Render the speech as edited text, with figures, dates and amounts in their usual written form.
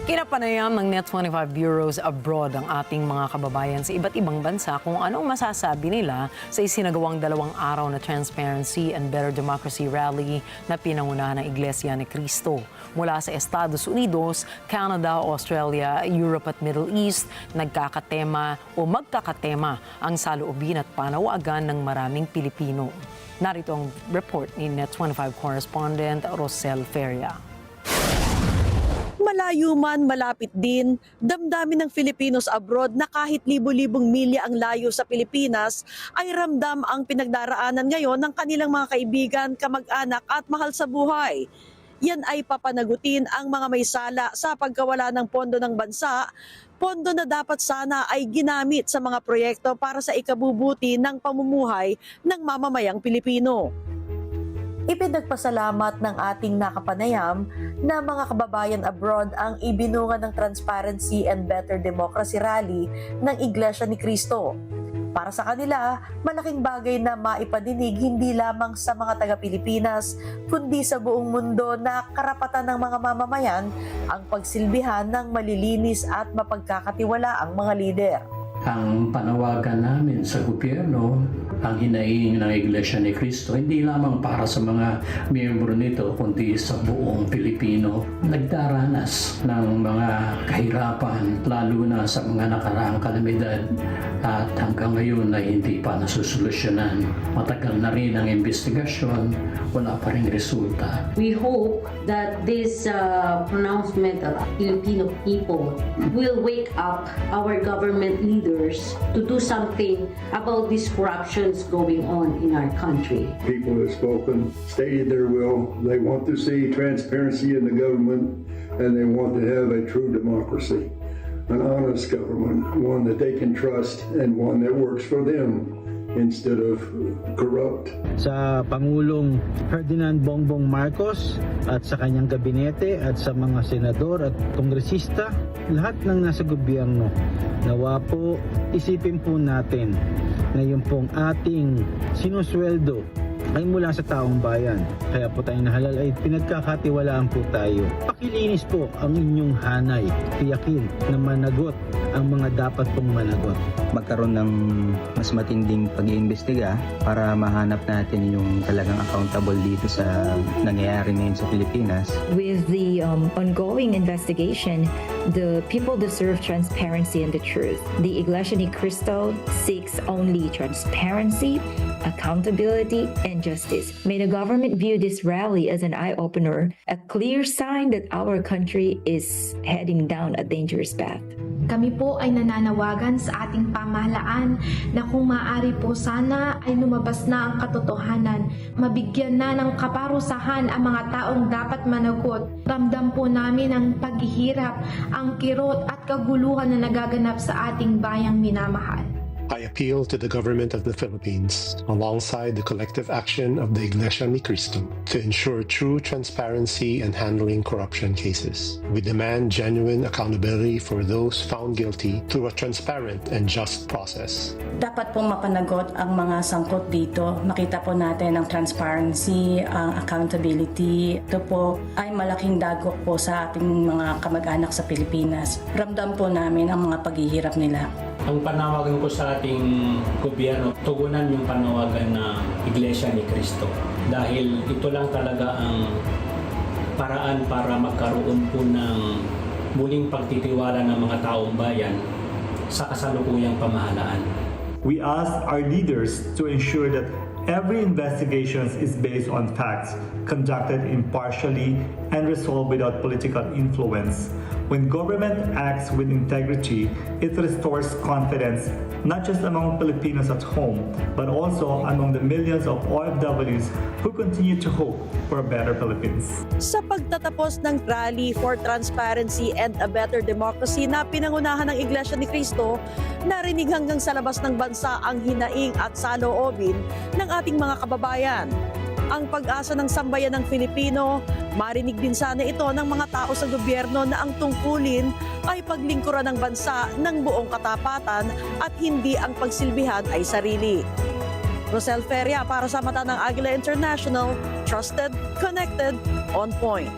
Kinapanayam ng Net25 Bureaus Abroad ang ating mga kababayan sa iba't ibang bansa kung anong masasabi nila sa isinagawang 2 araw na Transparency and Better Democracy Rally na pinangunahan ng Iglesia ni Cristo. Mula sa Estados Unidos, Canada, Australia, Europe at Middle East, magkakatema ang saloobin at panawagan ng maraming Pilipino. Narito ang report ni Net25 correspondent Rosel Feria. Malayo man, malapit din, damdamin ng Filipinos abroad na kahit libo-libong milya ang layo sa Pilipinas, ay ramdam ang pinagdaraanan ngayon ng kanilang mga kaibigan, kamag-anak at mahal sa buhay. Yan ay papanagutin ang mga may sala sa pagkawala ng pondo ng bansa, pondo na dapat sana ay ginamit sa mga proyekto para sa ikabubuti ng pamumuhay ng mamamayang Pilipino. Ipinagpasalamat ng ating nakapanayam na mga kababayan abroad ang ibinunga ng Transparency and Better Democracy Rally ng Iglesia ni Cristo. Para sa kanila, malaking bagay na maipadinig hindi lamang sa mga taga-Pilipinas, kundi sa buong mundo na karapatan ng mga mamamayan ang pagsilbihan ng malilinis at mapagkakatiwalaang mga lider. Ang panawagan namin sa gobyerno, ang hinaing ng Iglesia ni Cristo, hindi lamang para sa mga miyembro nito, kundi sa buong Pilipino. Nagdaranas ng mga kahirapan, lalo na sa mga nakaraang kalamidad, at hanggang ngayon ay hindi pa nasusolusyonan. Matagal na rin ang investigasyon, wala pa rin resulta. We hope that this pronouncement of Filipino people will wake up our government leaders to do something about this corruptions going on in our country. People have spoken, stated their will. They want to see transparency in the government, and they want to have a true democracy, an honest government, one that they can trust and one that works for them instead of corrupt. Sa Pangulong Ferdinand Bongbong Marcos at sa kanyang gabinete at sa mga senador at kongresista, lahat ng nasa gobyerno, nawa po isipin po natin na yung pong ating sinusweldo ay mula sa taong bayan. Kaya po tayo nahalal ay pinagkakatiwalaan po tayo. Pakilinis po ang inyong hanay. Tiyakin na managot ang mga dapat pong managot. Magkaroon ng mas matinding pag-iimbestiga para mahanap natin yung talagang accountable dito sa nangyayari ngayon sa Pilipinas. With the ongoing investigation, the people deserve transparency and the truth. The Iglesia ni Cristo seeks only transparency, accountability, and justice. May the government view this rally as an eye-opener, a clear sign that our country is heading down a dangerous path. Kami po ay nananawagan sa ating pamahalaan na kung maaari po sana ay lumabas na ang katotohanan, mabigyan na ng kaparusahan ang mga taong dapat managot. Ramdam po namin ang paghihirap, ang kirot at kaguluhan na nagaganap sa ating bayang minamahal. I appeal to the government of the Philippines, alongside the collective action of the Iglesia ni Cristo, to ensure true transparency and handling corruption cases. We demand genuine accountability for those found guilty through a transparent and just process. Dapat pong mapanagot ang mga sangkot dito. Makita po natin ang transparency, ang accountability. Ito po ay malaking dagok po sa ating mga kamag-anak sa Pilipinas. Ramdam po namin ang mga paghihirap nila. Ang panawagan ko sa ating gobyerno, tugunan yung panawagan na Iglesia ni Cristo. Dahil ito lang talaga ang paraan para magkaroon po ng muling pagtitiwala ng mga taong bayan sa kasalukuyang pamahalaan. We ask our leaders to ensure that every investigation is based on facts, conducted impartially, and resolved without political influence. When government acts with integrity, it restores confidence not just among Filipinos at home, but also among the millions of OFWs who continue to hope for a better Philippines. Sa pagtatapos ng Rally for Transparency and a Better Democracy na pinangunahan ng Iglesia ni Cristo, narinig hanggang sa labas ng bansa ang hinaing at saloobin ng ating mga kababayan. Ang pag-asa ng sambayan ng Filipino, marinig din sana ito ng mga tao sa gobyerno na ang tungkulin ay paglingkuran ng bansa ng buong katapatan at hindi ang pagsilbihan ay sarili. Rosel Feria para sa mata ng Aguila International, trusted, connected, on point.